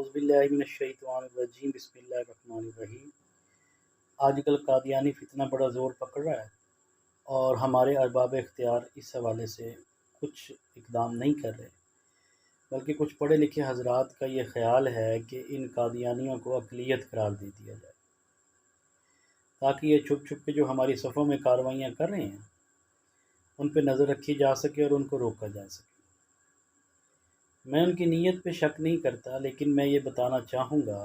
اعوذ باللہ من الشیطان الرجیم بسم اللہ الرحمن الرحیم۔ آج کل قادیانی فتنہ بڑا زور پکڑ رہا ہے اور ہمارے ارباب اختیار اس حوالے سے کچھ اقدام نہیں کر رہے، بلکہ کچھ پڑھے لکھے حضرات کا یہ خیال ہے کہ ان قادیانیوں کو اقلیت قرار دے دیا جائے تاکہ یہ چھپ چھپ کے جو ہماری صفوں میں کارروائیاں کر رہے ہیں ان پہ نظر رکھی جا سکے اور ان کو روکا جا سکے۔ میں ان کی نیت پہ شک نہیں کرتا، لیکن میں یہ بتانا چاہوں گا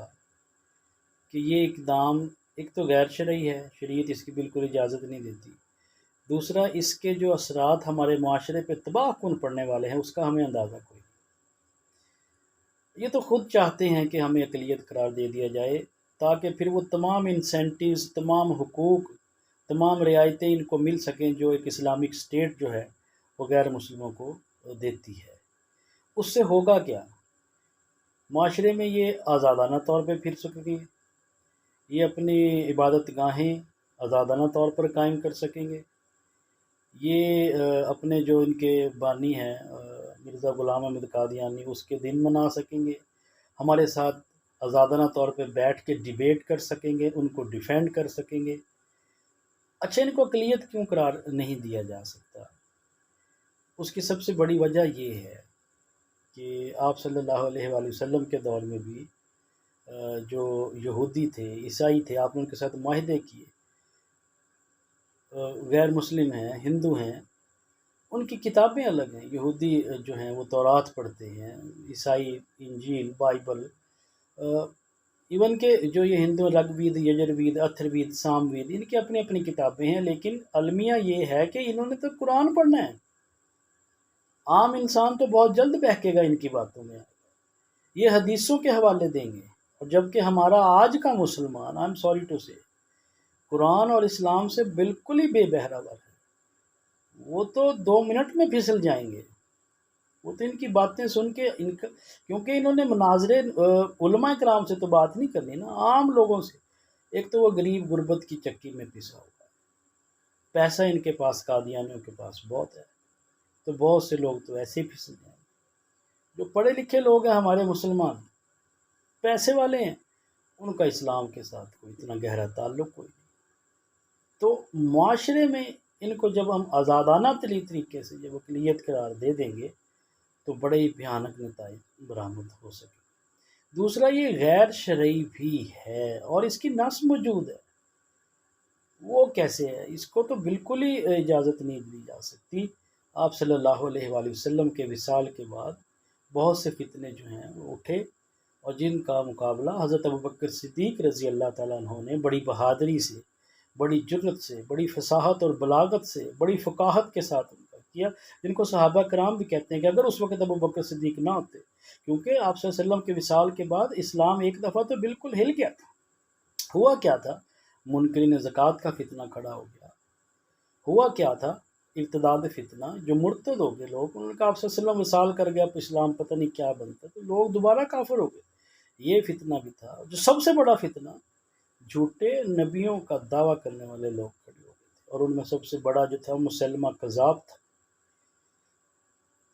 کہ یہ اقدام ایک تو غیر شرعی ہے، شریعت اس کی بالکل اجازت نہیں دیتی، دوسرا اس کے جو اثرات ہمارے معاشرے پہ تباہ کن پڑنے والے ہیں اس کا ہمیں اندازہ کوئی نہیں۔ یہ تو خود چاہتے ہیں کہ ہمیں اقلیت قرار دے دیا جائے تاکہ پھر وہ تمام انسینٹیوز، تمام حقوق، تمام رعایتیں ان کو مل سکیں جو ایک اسلامک اسٹیٹ جو ہے وہ غیر مسلموں کو دیتی ہے۔ اس سے ہوگا کیا؟ معاشرے میں یہ آزادانہ طور پہ پھر سکیں گے، یہ اپنی عبادت گاہیں آزادانہ طور پر قائم کر سکیں گے، یہ اپنے جو ان کے بانی ہیں مرزا غلام احمد قادیانی اس کے دن منا سکیں گے، ہمارے ساتھ آزادانہ طور پہ بیٹھ کے ڈیبیٹ کر سکیں گے، ان کو ڈیفینڈ کر سکیں گے۔ اچھا، ان کو اقلیت کیوں قرار نہیں دیا جا سکتا؟ اس کی سب سے بڑی وجہ یہ ہے کہ آپ صلی اللہ علیہ وآلہ وسلم کے دور میں بھی جو یہودی تھے، عیسائی تھے، آپ نے ان کے ساتھ معاہدے کیے، غیر مسلم ہیں، ہندو ہیں، ان کی کتابیں الگ ہیں۔ یہودی جو ہیں وہ تورات پڑھتے ہیں، عیسائی انجیل، بائبل، ایون کہ جو یہ ہندو رگوید، یجروید، اتھروید، ساموید، ان کی اپنی اپنی کتابیں ہیں، لیکن المیہ یہ ہے کہ انہوں نے تو قرآن پڑھنا ہے۔ عام انسان تو بہت جلد بہکے گا ان کی باتوں میں، یہ حدیثوں کے حوالے دیں گے، اور جبکہ ہمارا آج کا مسلمان، آئی ایم سوری ٹو سے، قرآن اور اسلام سے بالکل ہی بے بہرہ ہے۔ وہ تو 2 منٹ میں پھسل جائیں گے، وہ تو ان کی باتیں سن کے کیونکہ انہوں نے مناظرے علماء کرام سے تو بات نہیں کرنی نا، عام لوگوں سے۔ ایک تو وہ غریب غربت کی چکی میں پسا ہوا ہے، پیسہ ان کے پاس، قادیانیوں کے پاس بہت ہے، تو بہت سے لوگ تو ایسے ہی پھسل جائیں گے۔ جو پڑھے لکھے لوگ ہیں ہمارے مسلمان، پیسے والے ہیں، ان کا اسلام کے ساتھ کوئی اتنا گہرا تعلق کوئی نہیں۔ تو معاشرے میں ان کو جب ہم آزادانہ طریقے سے جب اقلیت قرار دے دیں گے تو بڑے ہی بھیانک نتائج برآمد ہو سکے۔ دوسرا، یہ غیر شرعی بھی ہے اور اس کی نص موجود ہے۔ وہ کیسے ہے؟ اس کو تو بالکل ہی اجازت نہیں دی جا سکتی۔ آپ صلی اللہ علیہ وآلہ وسلم کے وصال کے بعد بہت سے فتنے جو ہیں وہ اٹھے، اور جن کا مقابلہ حضرت ابوبکر صدیق رضی اللہ تعالیٰ عنہ نے بڑی بہادری سے، بڑی جرأت سے، بڑی فصاحت اور بلاغت سے، بڑی فقاہت کے ساتھ ان کا کیا، جن کو صحابہ کرام بھی کہتے ہیں کہ اگر اس وقت ابوبکر صدیق نہ ہوتے، کیونکہ آپ صلی اللہ علیہ وسلم کے وصال کے بعد اسلام ایک دفعہ تو بالکل ہل گیا تھا۔ ہوا کیا تھا؟ منکرین زکوٰۃ کا فتنہ کھڑا ہو گیا۔ ہوا کیا تھا؟ ارتداد فتنہ، جو مرتد ہو گئے لوگ، انہوں نے کہا آپ صلی اللہ علیہ وسلم وصال کر گیا، تو اسلام پتہ نہیں کیا بنتا، تو لوگ دوبارہ کافر ہو گئے۔ یہ فتنہ بھی تھا۔ جو سب سے بڑا فتنہ، جھوٹے نبیوں کا دعویٰ کرنے والے لوگ کھڑے ہو گئے تھے، اور ان میں سب سے بڑا جو تھا مسلمہ کذاب تھا۔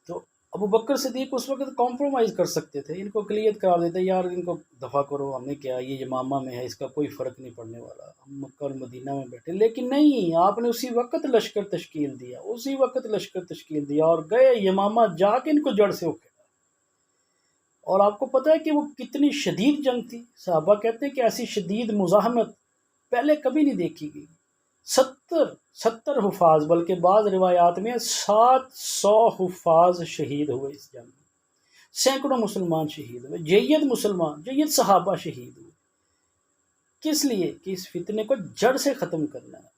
تو ابو بکر صدیق اس وقت کمپرومائز کر سکتے تھے، ان کو اقلیت قرار دیتے، یار ان کو دفع کرو، ہمیں کیا، یہ یمامہ میں ہے، اس کا کوئی فرق نہیں پڑنے والا، ہم مکہ اور مدینہ میں بیٹھے۔ لیکن نہیں، آپ نے اسی وقت لشکر تشکیل دیا، اسی وقت لشکر تشکیل دیا اور گئے یمامہ جا کے ان کو جڑ سے اکھیڑا۔ اور آپ کو پتہ ہے کہ وہ کتنی شدید جنگ تھی؟ صحابہ کہتے ہیں کہ ایسی شدید مزاحمت پہلے کبھی نہیں دیکھی گئی۔ 70 حفاظ، بلکہ بعض روایات میں 700 حفاظ شہید ہوئے اس جنگ میں، سینکڑوں مسلمان شہید ہوئے، جید مسلمان، جید صحابہ شہید ہوئے۔ کس لیے؟ کہ اس فتنے کو جڑ سے ختم کرنا ہے۔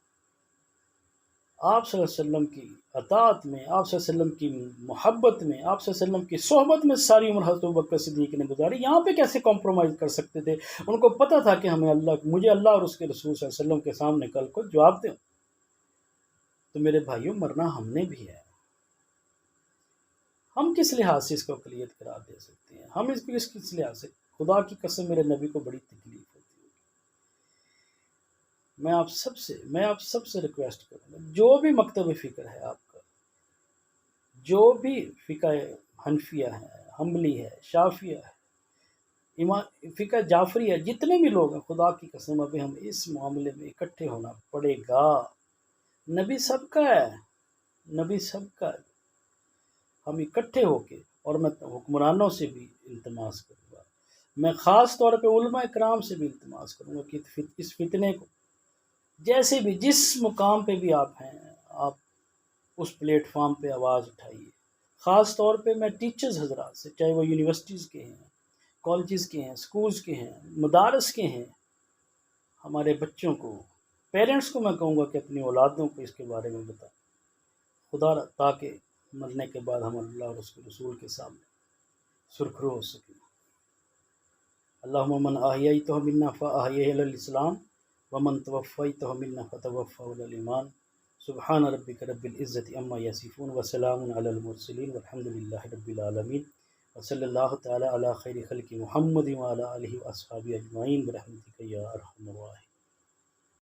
آپ صلی اللہ علیہ وسلم کی اطاعت میں، آپ صلی اللہ علیہ وسلم کی محبت میں، آپ صلی اللہ علیہ وسلم کی صحبت میں ساری عمر حضرت ابوبکر صدیق نے گزاری، یہاں پہ کیسے کمپرومائز کر سکتے تھے؟ ان کو پتہ تھا کہ مجھے اللہ اور اس کے رسول صلی اللہ علیہ وسلم کے سامنے کل کو جواب دیں۔ تو میرے بھائیوں، مرنا ہم نے بھی ہے۔ ہم کس لحاظ سے اس کو اقلیت قرار دے سکتے ہیں؟ ہم کس لحاظ سے؟ خدا کی قسم، میرے نبی کو بڑی تکلیف ہوتی ہے۔ میں آپ سب سے ریکویسٹ کروں گا، جو بھی مکتب فکر ہے آپ کا، جو بھی فقہ حنفیہ ہے، حنبلی ہے، شافعیہ ہے، فقہ جعفری ہے، جتنے بھی لوگ ہیں، خدا کی قسم ابھی ہم اس معاملے میں اکٹھے ہونا پڑے گا۔ نبی سب کا ہے، نبی سب کا ہے، ہم اکٹھے ہو کے، اور میں حکمرانوں سے بھی التماس کروں گا، میں خاص طور پہ علماء کرام سے بھی التماس کروں گا کہ اس فتنے کو جیسے بھی جس مقام پہ بھی آپ ہیں، آپ اس پلیٹ فارم پہ آواز اٹھائیے۔ خاص طور پہ میں ٹیچرز حضرات سے، چاہے وہ یونیورسٹیز کے ہیں، کالجز کے ہیں، سکولز کے ہیں، مدارس کے ہیں، ہمارے بچوں کو، پیرنٹس کو میں کہوں گا کہ اپنی اولادوں کو اس کے بارے میں بتائیں، خدا تاکہ مرنے کے بعد ہم اللہ اور اس کے رسول کے سامنے سرخرو ہو سکیں۔ اللہم من احییتہ منا فاحیہ علی الاسلام ومن توفیتہ منا فتوفہ علی الایمان۔ سبحان ربک رب العزت عما یصفون وسلام علی المرسلین والحمد للہ رب العالمین، وصلی اللہ تعالی علی خیر خلق محمد وعلی آلہ واصحابہ اجمعین برحمتک یا ارحم الراحمین۔